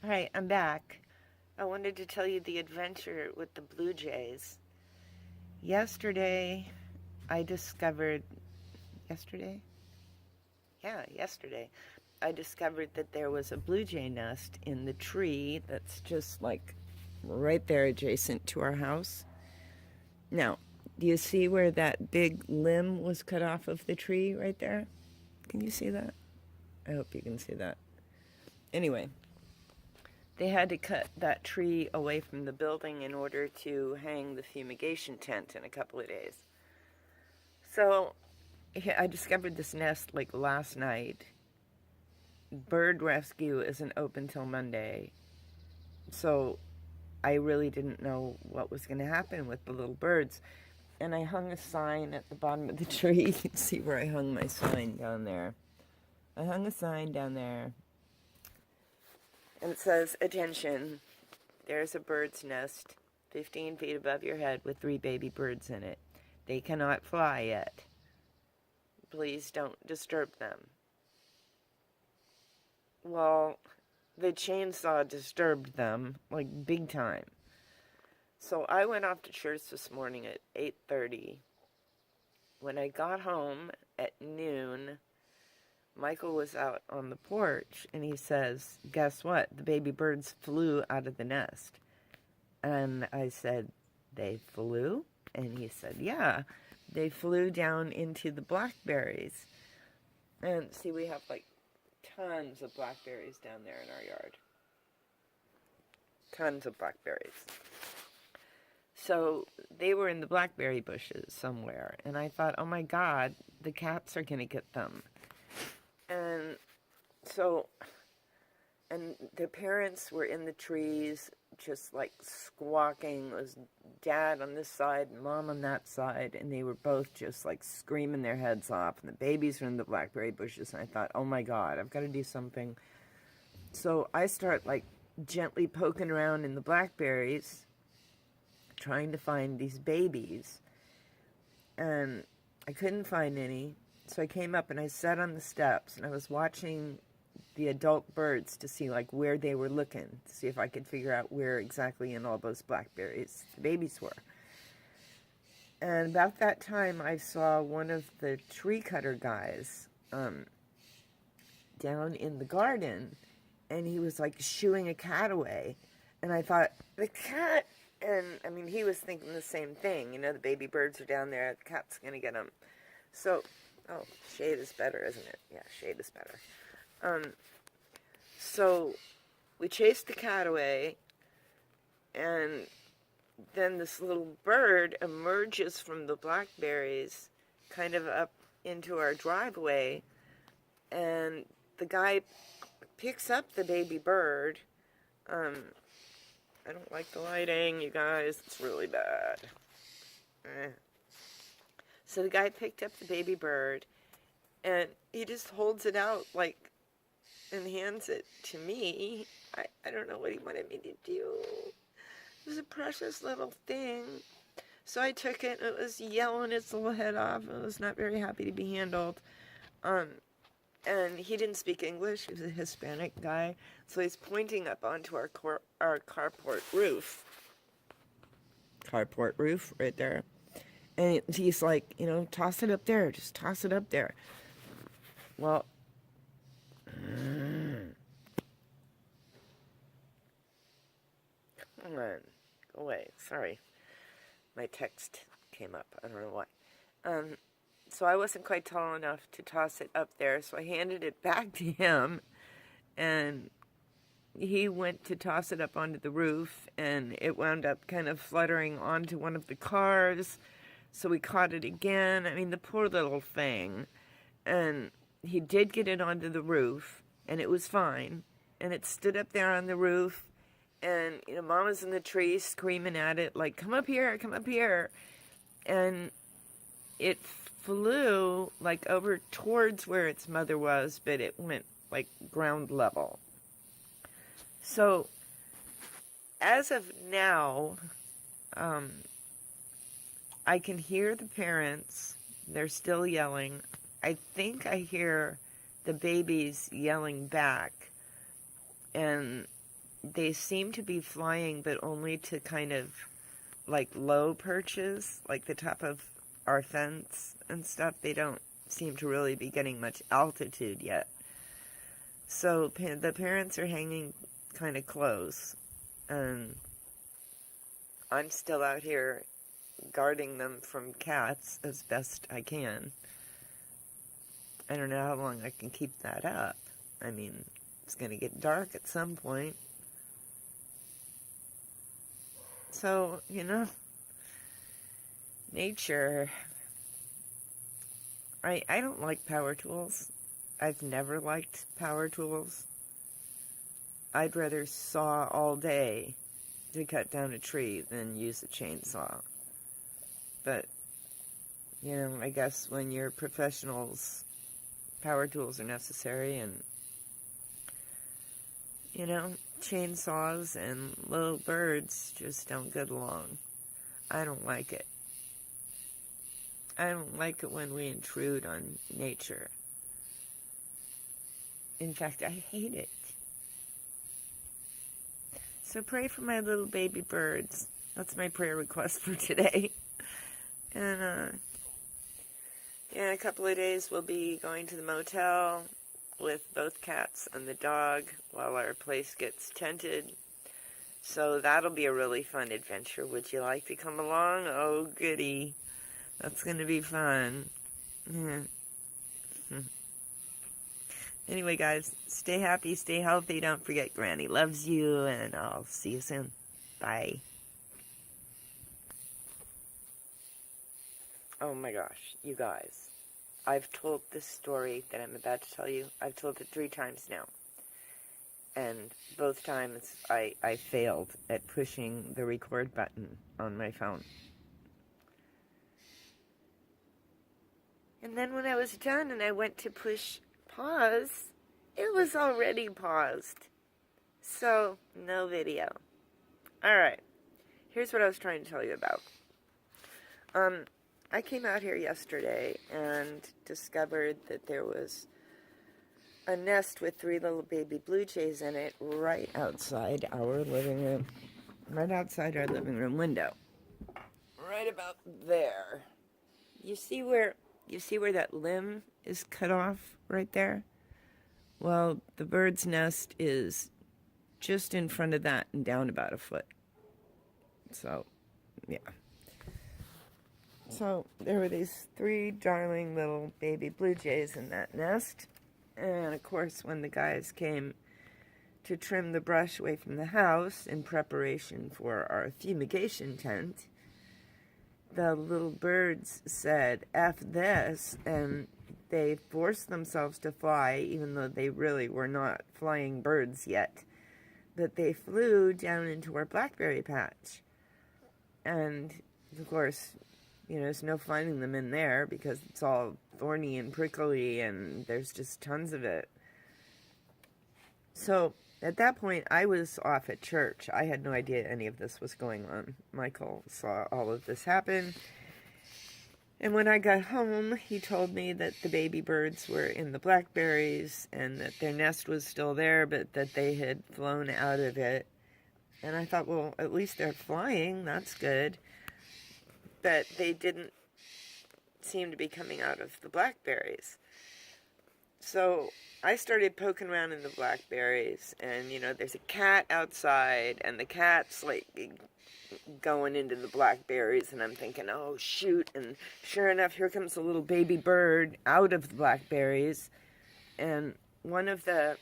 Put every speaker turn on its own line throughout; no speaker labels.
Alright, I'm back. I wanted to tell you the adventure with the blue jays. Yesterday, I discovered. Yesterday? Yeah, yesterday. I discovered that there was a blue jay nest in the tree that's just like right there adjacent to our house. Now, do you see where that big limb was cut off of the tree right there? Can you see that? I hope you can see that. Anyway, they had to cut that tree away from the building in order to hang the fumigation tent in a couple of days. So I discovered this nest like last night. Bird rescue isn't open till Monday. So I really didn't know what was going to happen with the little birds. And I hung a sign at the bottom of the tree. You can see where I hung my sign down there. I hung a sign down there. And it says, "Attention, there's a bird's nest 15 feet above your head with 3 baby birds in it. They cannot fly yet. Please don't disturb them." Well, the chainsaw disturbed them, like big time. So I went off to church this morning at 8:30. When I got home at noon, Michael was out on the porch, and he says, "Guess what? The baby birds flew out of the nest." And I said, "They flew?" And he said, "Yeah, they flew down into the blackberries." And see, we have like tons of blackberries down there in our yard. Tons of blackberries. So they were in the blackberry bushes somewhere, and I thought, oh my God, the cats are going to get them. And so, and the parents were in the trees, just like squawking. It was Dad on this side, Mom on that side, and they were both just like screaming their heads off. And the babies were in the blackberry bushes, and I thought, oh my God, I've got to do something. So I start like gently poking around in the blackberries, trying to find these babies, and I couldn't find any. So I came up and I sat on the steps and I was watching the adult birds to see like where they were looking, to see if I could figure out where exactly in all those blackberries the babies were. And about that time I saw one of the tree cutter guys down in the garden, and he was like shooing a cat away. And I thought, the cat, and I mean he was thinking the same thing, you know, the baby birds are down there, the cat's gonna get them. So oh, shade is better, isn't it? Yeah, shade is better. So we chased the cat away, and then this little bird emerges from the blackberries kind of up into our driveway, and the guy picks up the baby bird. I don't like the lighting, you guys. It's really bad. So the guy picked up the baby bird, and he just holds it out, like, and hands it to me. I don't know what he wanted me to do. It was a precious little thing. So I took it, and it was yelling its little head off. It was not very happy to be handled. And he didn't speak English. He was a Hispanic guy. So he's pointing up onto our carport roof. Carport roof right there. And he's like, you know, toss it up there. Just toss it up there. Well, come on. Go away. Sorry. My text came up. I don't know why. So I wasn't quite tall enough to toss it up there. So I handed it back to him. And he went to toss it up onto the roof. And it wound up kind of fluttering onto one of the cars. So we caught it again. I mean, the poor little thing. And he did get it onto the roof, and it was fine. And it stood up there on the roof, and, you know, Mom was in the tree screaming at it, like, come up here, come up here. And it flew, like, over towards where its mother was, but it went, like, ground level. So, as of now, I can hear the parents. They're still yelling. I think I hear the babies yelling back. And they seem to be flying, but only to kind of like low perches, like the top of our fence and stuff. They don't seem to really be getting much altitude yet. So the parents are hanging kind of close, and I'm still out here guarding them from cats as best I can. I don't know how long I can keep that up. I mean, it's going to get dark at some point. So, nature. I don't like power tools. I've never liked power tools. I'd rather saw all day to cut down a tree than use a chainsaw. But, I guess when you're professionals, power tools are necessary, and, chainsaws and little birds just don't get along. I don't like it. I don't like it when we intrude on nature. In fact, I hate it. So pray for my little baby birds. That's my prayer request for today. And, in a couple of days, we'll be going to the motel with both cats and the dog while our place gets tented. So that'll be a really fun adventure. Would you like to come along? Oh, goody. That's going to be fun. Yeah. Anyway, guys, stay happy, stay healthy. Don't forget Granny loves you, and I'll see you soon. Bye. Oh my gosh, you guys. I've told this story that I'm about to tell you. I've told it 3 times now. And both times I failed at pushing the record button on my phone. And then when I was done and I went to push pause, it was already paused. So, no video. Alright, here's what I was trying to tell you about. I came out here yesterday and discovered that there was a nest with 3 little baby blue jays in it right outside our living room. Right outside our living room window. Right about there. You see where that limb is cut off right there? Well, the bird's nest is just in front of that and down about a foot. So, yeah. So, there were these 3 darling little baby blue jays in that nest. And, of course, when the guys came to trim the brush away from the house in preparation for our fumigation tent, the little birds said, F this, and they forced themselves to fly, even though they really were not flying birds yet. But they flew down into our blackberry patch. And, of course, there's no finding them in there because it's all thorny and prickly and there's just tons of it. So, at that point, I was off at church. I had no idea any of this was going on. Michael saw all of this happen. And when I got home, he told me that the baby birds were in the blackberries and that their nest was still there, but that they had flown out of it. And I thought, well, at least they're flying. That's good. But they didn't seem to be coming out of the blackberries. So I started poking around in the blackberries, and, there's a cat outside, and the cat's, going into the blackberries, and I'm thinking, oh, shoot, and sure enough, here comes a little baby bird out of the blackberries, and one of the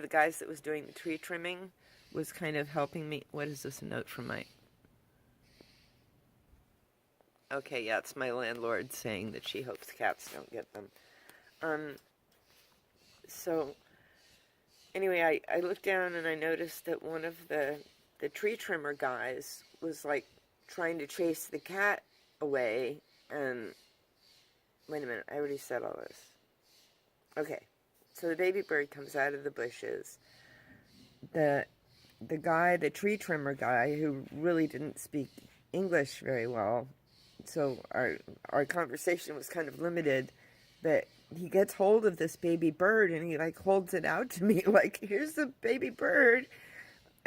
guys that was doing the tree trimming was kind of helping me. What is this, a note from my... Okay, yeah, it's my landlord saying that she hopes cats don't get them. So, anyway, I looked down and I noticed that one of the tree trimmer guys was, trying to chase the cat away, and... Wait a minute, I already said all this. Okay, so the baby bird comes out of the bushes. The tree trimmer guy, who really didn't speak English very well, so our conversation was kind of limited, but he gets hold of this baby bird and he holds it out to me here's the baby bird,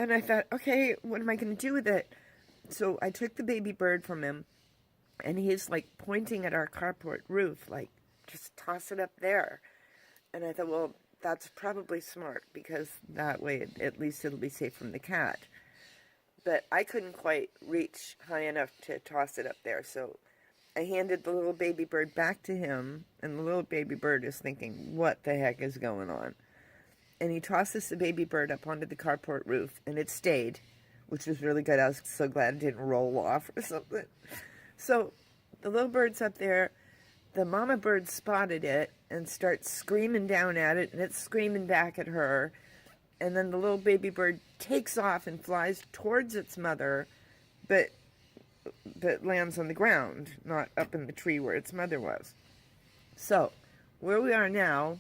And I thought, okay, what am I going to do with it? So I took the baby bird from him, and he's like pointing at our carport roof, like, just toss it up there. And I thought, well, that's probably smart because that way at least it'll be safe from the cat. But I couldn't quite reach high enough to toss it up there, so I handed the little baby bird back to him, and the little baby bird is thinking, what the heck is going on? And he tosses the baby bird up onto the carport roof, and it stayed, which was really good. I was so glad it didn't roll off or something. So the little bird's up there. The mama bird spotted it and starts screaming down at it, and it's screaming back at her. And then the little baby bird takes off and flies towards its mother, but lands on the ground, not up in the tree where its mother was. So where we are now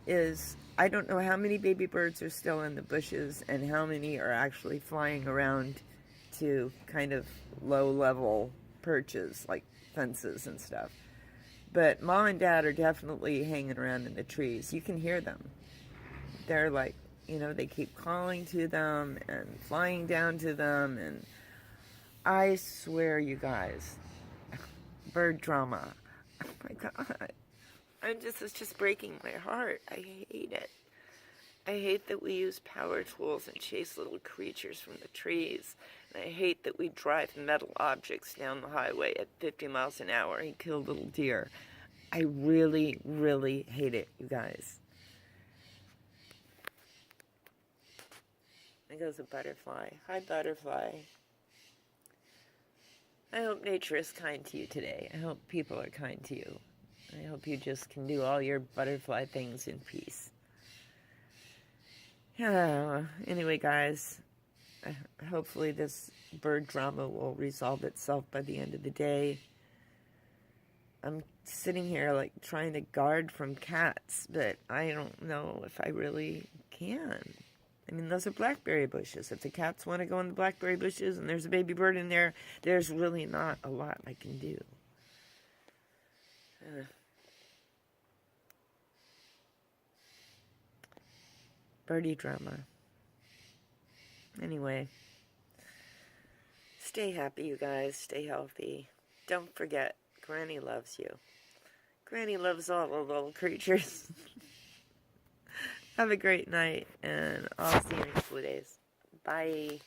is, I don't know how many baby birds are still in the bushes and how many are actually flying around to kind of low-level perches, like fences and stuff. But Mom and Dad are definitely hanging around in the trees. You can hear them. They're like, you know, they keep calling to them and flying down to them. And I swear, you guys, bird drama. Oh my God. It's just breaking my heart. I hate it. I hate that we use power tools and chase little creatures from the trees. And I hate that we drive metal objects down the highway at 50 miles an hour and kill little deer. I really, really hate it, you guys. There goes a butterfly. Hi, butterfly. I hope nature is kind to you today. I hope people are kind to you. I hope you just can do all your butterfly things in peace. Anyway, guys, hopefully this bird drama will resolve itself by the end of the day. I'm sitting here like trying to guard from cats, but I don't know if I really can. I mean, those are blackberry bushes. If the cats want to go in the blackberry bushes and there's a baby bird in there, there's really not a lot I can do. Birdie drama. Anyway, stay happy, you guys. Stay healthy. Don't forget, Granny loves you. Granny loves all the little creatures. Have a great night, and I'll see you in a couple of days. Bye.